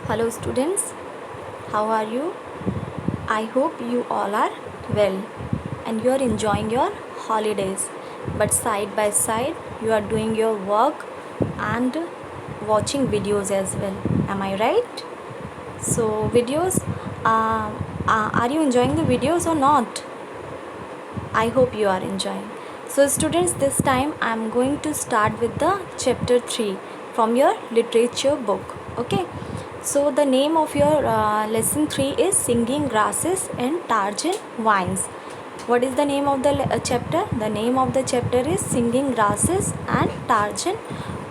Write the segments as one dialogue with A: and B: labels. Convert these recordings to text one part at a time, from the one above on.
A: Hello students, how are you? I hope you all are well and you are enjoying your holidays. But side by side, you are doing your work and watching videos as well. Am I right? So, videos, are you enjoying the videos or not? I hope you are enjoying. So, students, this time I am going to start with the chapter 3 from your literature book. Okay. So the name of your lesson 3 is Singing Grasses and Tarzan Vines. What is the name of the chapter? The name of the chapter is Singing Grasses and Tarzan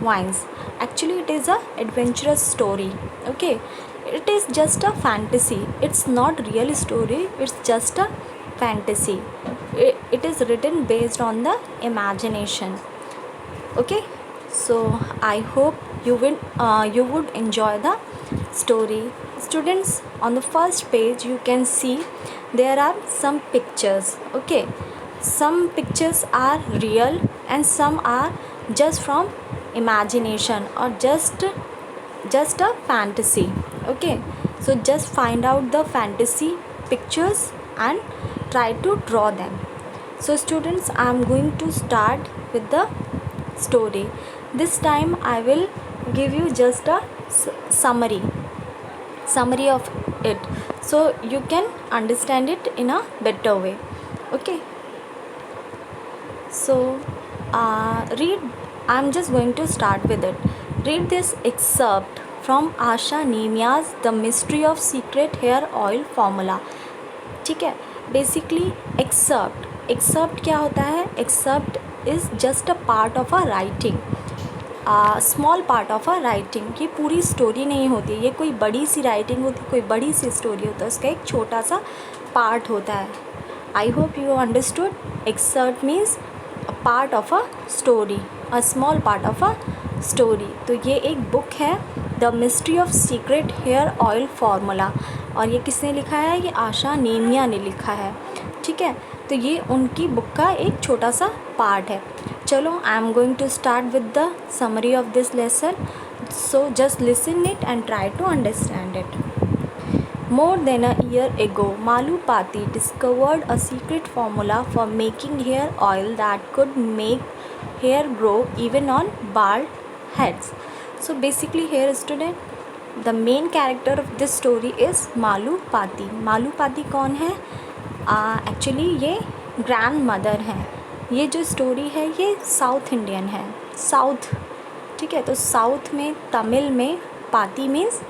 A: Vines. Actually, it is a adventurous story. Okay, it is just a fantasy. It's not real story. It's just a fantasy. It is written based on the imagination. Okay, so I hope you would enjoy the story. Students, on the first page you can see there are some pictures. Okay, some pictures are real and some are just from imagination or just a fantasy. Okay, so just find out the fantasy pictures and try to draw them. So students, I am going to start with the story. This time I will give you just a summary of it, so you can understand it in a better way. Okay, so read. I'm just going to start with it. Read this excerpt from Asha Nemia's The Mystery of Secret Hair Oil Formula. ठीक है, basically accept क्या होता है? Excerpt is just a part of a writing, small part of a writing. ये पूरी story नहीं होती, ये कोई बड़ी सी राइटिंग होती, कोई बड़ी सी स्टोरी होता है, उसका एक छोटा सा पार्ट होता है. I hope you understood. Excerpt means a part of a story, a small part of a story. तो ये एक बुक है, the mystery of secret hair oil formula, और ये किसने लिखा है? ये आशा नेमिया ने लिखा है. ठीक है, तो ये उनकी बुक का एक छोटा सा पार्ट है. चलो, I am going to start with the summary of this lesson. So just listen it and try to understand it. More than a year ago, Malu Pati discovered a secret formula for making hair oil that could make hair grow even on bald heads. So basically here student, the main character of this story is Malu Pati. Malu Pati कौन है? Actually ये grand mother हैं. ये जो story है ये south Indian है, south. ठीक है, तो साउथ में तमिल में पाती मीन्स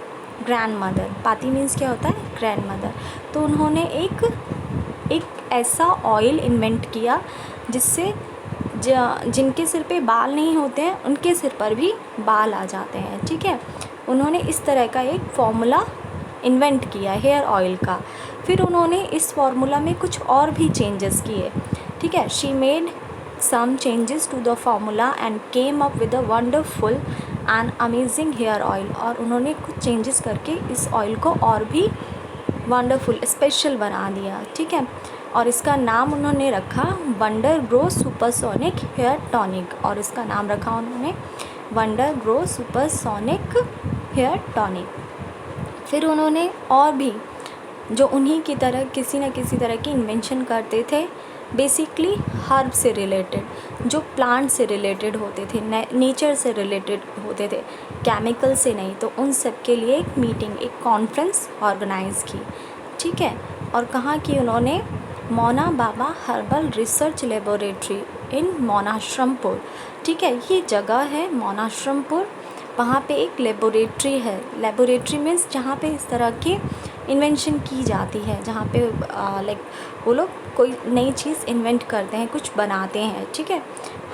A: ग्रैंड मदर. पाती मीन्स क्या होता है? Grand mother. तो उन्होंने एक ऐसा ऑयल इन्वेंट किया जिससे जिनके सिर पे बाल नहीं होते हैं उनके सिर पर भी बाल आ जाते हैं. ठीक है, उन्होंने इस तरह का एक फॉर्मूला इन्वेंट किया हेयर ऑयल का. फिर उन्होंने इस फार्मूला में कुछ और भी चेंजेस किए. ठीक है, she made some changes to the formula and came up with a wonderful and amazing hair oil. और उन्होंने कुछ चेंजेस करके इस ऑयल को और भी वंडरफुल स्पेशल बना दिया. ठीक है, और इसका नाम उन्होंने रखा Wonder Grow Supersonic Hair Tonic, और इसका नाम रखा उन्होंने Wonder Grow Supersonic Hair Tonic. फिर उन्होंने और भी जो उन्हीं की तरह किसी न किसी तरह की इन्वेंशन करते थे, बेसिकली हर्ब से रिलेटेड, जो प्लांट से रिलेटेड होते थे, नेचर से रिलेटेड होते थे, केमिकल से नहीं. तो उन सब के लिए एक मीटिंग, एक कॉन्फ्रेंस ऑर्गेनाइज़ की. ठीक है, और कहाँ की? उन्होंने मोना बाबा हर्बल रिसर्च लेबोरेटरी इन मोनाश्रमपुर. ठीक है, ये जगह है मोनाश्रमपुर, वहाँ पे एक लेबोरेटरी है. लेबोरेटरी मीन्स जहाँ पे इस तरह की इन्वेंशन की जाती है, जहाँ पे लाइक वो लोग कोई नई चीज़ इन्वेंट करते हैं, कुछ बनाते हैं. ठीक है,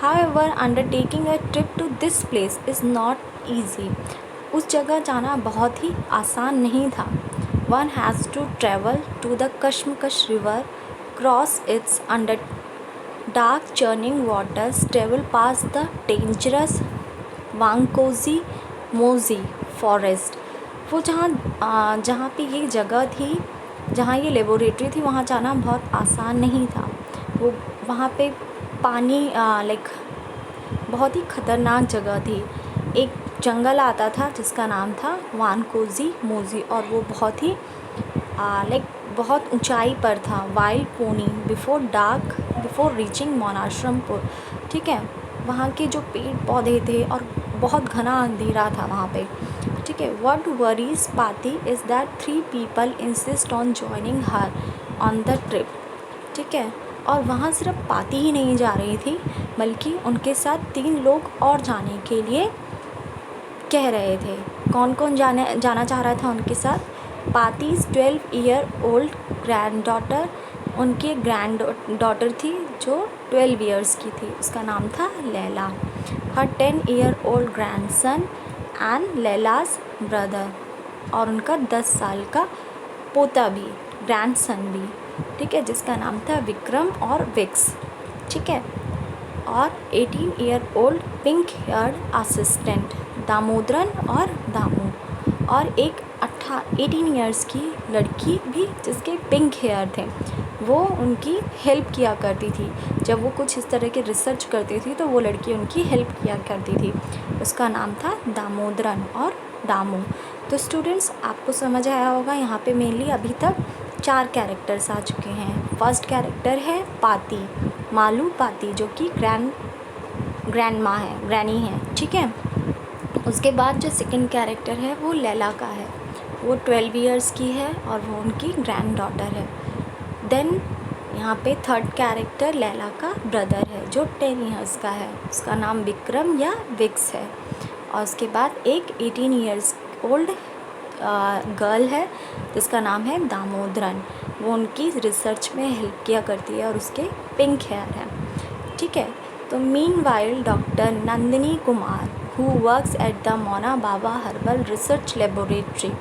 A: however undertaking a trip to this place is not easy. उस जगह जाना बहुत ही आसान नहीं था. One has to travel to the Kashmakash river, cross its under dark churning waters, travel past the dangerous Vankozi Mozi forest. वो जहाँ पे ये जगह थी, जहाँ ये लेबोरेटरी थी, वहाँ जाना बहुत आसान नहीं था. वो वहाँ पे पानी लाइक बहुत ही ख़तरनाक जगह थी. एक जंगल आता था जिसका नाम था वानकोजी मोजी, और वो बहुत ही लाइक बहुत ऊंचाई पर था। Wild pony before dark before reaching Monashrampur. ठीक है, वहाँ के जो पेड़ पौधे थे और बहुत घना अंधेरा था वहाँ पे। ठीक है, व्हाट वरीज पाती is that 3 people insist on joining her on the trip. ठीक है, और वहाँ सिर्फ पाती ही नहीं जा रही थी, बल्कि उनके साथ 3 लोग और जाने के लिए कह रहे थे। कौन कौन जाना चाह रहा था उनके साथ? पातीज 12-year-old ग्रैंड डॉटर, उनकी ग्रैंड डॉटर थी जो 12 ईयर्स की थी, उसका नाम था लैला। हर 10-year-old ग्रैंडसन एंड लैलाज ब्रदर, और उनका 10 साल का पोता भी, ग्रैंडसन भी। ठीक है, जिसका नाम था विक्रम और विक्स। ठीक है, और 18-year-old pink heard assistant Damodaran और दामू, और एक 18 ईयर्स की लड़की भी जिसके पिंक हेयर थे। वो उनकी हेल्प किया करती थी, जब वो कुछ इस तरह की रिसर्च करती थी तो वो लड़की उनकी हेल्प किया करती थी। उसका नाम था दामोदरन और दामू। तो स्टूडेंट्स, आपको समझ आया होगा, यहाँ पे मेनली अभी तक 4 कैरेक्टर्स आ चुके हैं। फर्स्ट कैरेक्टर है पाती, मालू पाती, जो कि ग्रैंड माँ है, ग्रैनी है। ठीक है, उसके बाद जो सेकंड कैरेक्टर है वो लैला का है, वो 12 ईयर्स की है और वो उनकी ग्रैंड डॉटर है। देन यहाँ पे थर्ड कैरेक्टर लैला का ब्रदर है जो 10 ईयर्स का है, उसका नाम विक्रम या विक्स है। और उसके बाद एक 18 ईयर्स ओल्ड गर्ल है जिसका नाम है दामोदरन, वो उनकी रिसर्च में हेल्प किया करती है और उसके पिंक हेयर है। ठीक है, तो meanwhile doctor Nandini Kumar who works at the Mona Baba Herbal Research Laboratory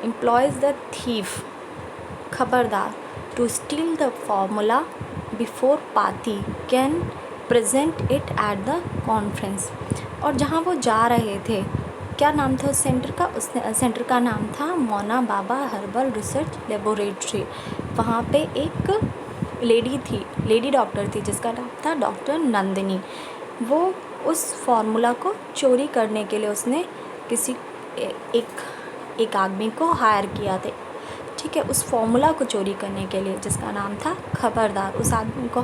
A: employs the thief खबरदार to steal the formula before Pati can present it at the conference। और जहाँ वो जा रहे थे, क्या नाम था उस सेंटर का? उस सेंटर का नाम था मोना बाबा हर्बल रिसर्च लेबोरेटरी। वहाँ पे एक लेडी थी, लेडी डॉक्टर थी जिसका नाम था डॉक्टर नंदिनी। वो उस फार्मूला को चोरी करने के लिए उसने किसी एक आदमी को हायर किया था। ठीक है, उस फार्मूला को चोरी करने के लिए, जिसका नाम था खबरदार। उस आदमी को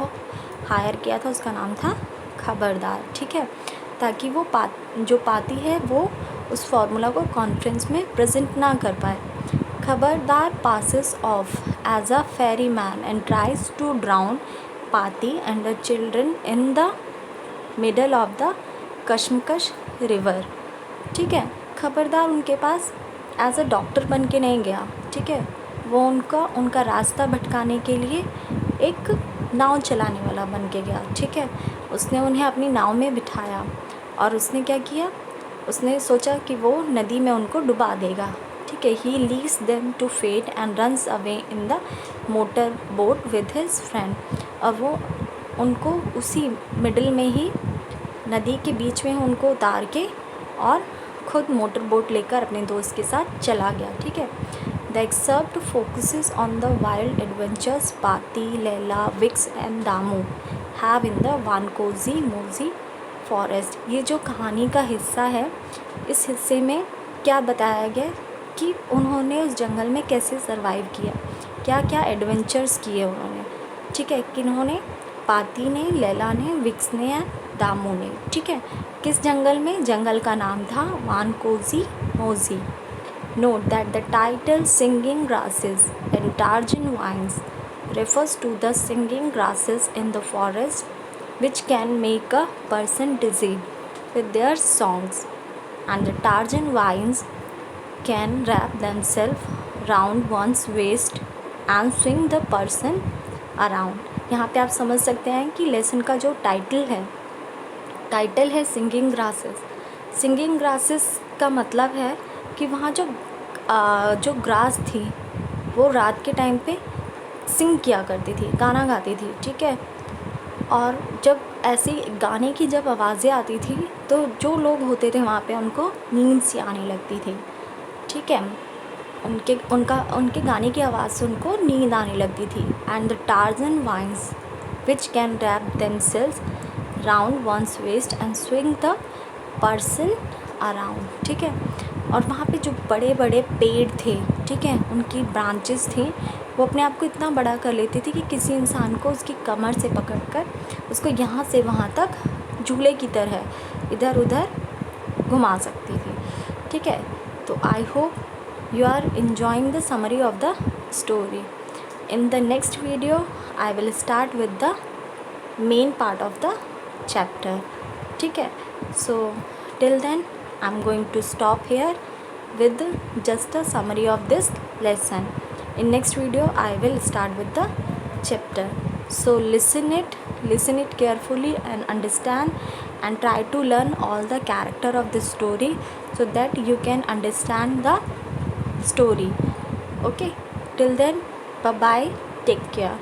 A: हायर किया था, उसका नाम था खबरदार। ठीक है, ताकि वो जो पाती है वो उस फार्मूला को कॉन्फ्रेंस में प्रेजेंट ना कर पाए। खबरदार passes off as a ferryman and tries to drown Pati and the children in the middle of the Kashmakash river. ठीक है, खबरदार उनके पास एज अ डॉक्टर बन के नहीं गया। ठीक है, वो उनका रास्ता भटकाने के लिए एक नाव चलाने वाला बन के गया। ठीक है, उसने उन्हें अपनी नाव में बिठाया और उसने क्या किया, उसने सोचा कि वो नदी में उनको डुबा देगा। ठीक है, he leaves them to fate and runs away in the motor boat with his friend. और वो उनको उसी मिडल में ही, नदी के बीच में उनको उतार के और खुद मोटर बोट लेकर अपने दोस्त के साथ चला गया। ठीक है, the excerpt focuses on the wild adventures Pati, Laila, Vicks and Damu have in the Vankozi Mozi forest. ये जो कहानी का हिस्सा है, इस हिस्से में क्या बताया गया कि उन्होंने उस जंगल में कैसे सरवाइव किया, क्या क्या एडवेंचर्स किए उन्होंने। ठीक है, किन्होंने? पाती ने, लैला ने, विक्स ने या दामू ने। ठीक है, किस जंगल में? जंगल का नाम था Vankozi Mozi. Note that the title singing grasses and Tarzan vines refers to the singing grasses in the forest which can make a person dizzy with their songs, and the tarjan vines can wrap themselves round one's waist and swing the person around। यहाँ पे आप समझ सकते हैं कि lesson का जो title है सिंगिंग ग्रासेस। सिंगिंग ग्रासेस का मतलब है कि वहाँ जो ग्रास थी वो रात के टाइम पे सिंग किया करती थी, गाना गाती थी। ठीक है, और जब ऐसी गाने की जब आवाज़ें आती थी तो जो लोग होते थे वहाँ पे उनको नींद सी आने लगती थी। ठीक है, उनके गाने की आवाज़ से उनको नींद आने लगती थी। And the Tarzan vines which can wrap themselves round one's waist and swing the person around, ठीक है। और वहाँ पे जो बड़े बड़े पेड़ थे, ठीक है, उनकी ब्रांचेस थी, वो अपने आप को इतना बड़ा कर लेती थी कि किसी इंसान को उसकी कमर से पकड़कर उसको यहाँ से वहाँ तक झूले की तरह इधर उधर घुमा सकती थी, ठीक है। तो I hope you are enjoying the summary of the story. In the next video I will start with the main part of the chapter, ठीक है। So till then I'm going to stop here with just a summary of this lesson. In next video I will start with the chapter. So listen it carefully and understand, and try to learn all the character of the story so that you can understand the story. Okay, till then, bye bye, take care.